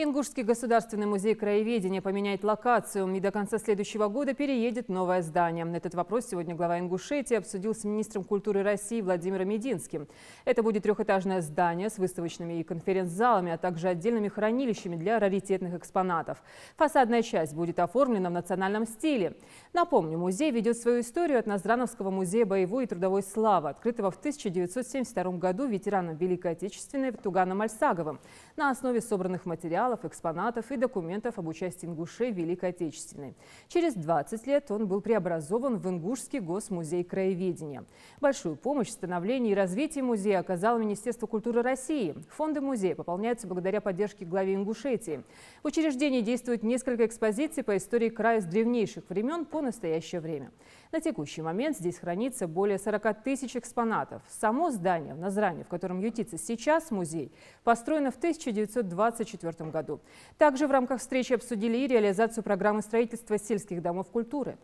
Ингушский государственный музей краеведения поменяет локацию и до конца следующего года переедет в новое здание. Этот вопрос сегодня глава Ингушетии обсудил с министром культуры России Владимиром Мединским. Это будет трехэтажное здание с выставочными и конференц-залами, а также отдельными хранилищами для раритетных экспонатов. Фасадная часть будет оформлена в национальном стиле. Напомню, музей ведет свою историю от Наздрановского музея боевой и трудовой славы, открытого в 1972 году ветераном Великой Отечественной Туганом Альсаговым на основе собранных материалов, экспонатов и документов об участии ингушей в Великой Отечественной. Через 20 лет он был преобразован в Ингушский госмузей краеведения. Большую помощь в становлении и развитии музея оказало Министерство культуры России. Фонды музея пополняются благодаря поддержке главе Ингушетии. В учреждении действует несколько экспозиций по истории края с древнейших времен по настоящее время. На текущий момент здесь хранится более 40 тысяч экспонатов. Само здание в Наздране, в котором ютится сейчас музей, построено в 1924 году. Также в рамках встречи обсудили и реализацию программы строительства сельских домов культуры.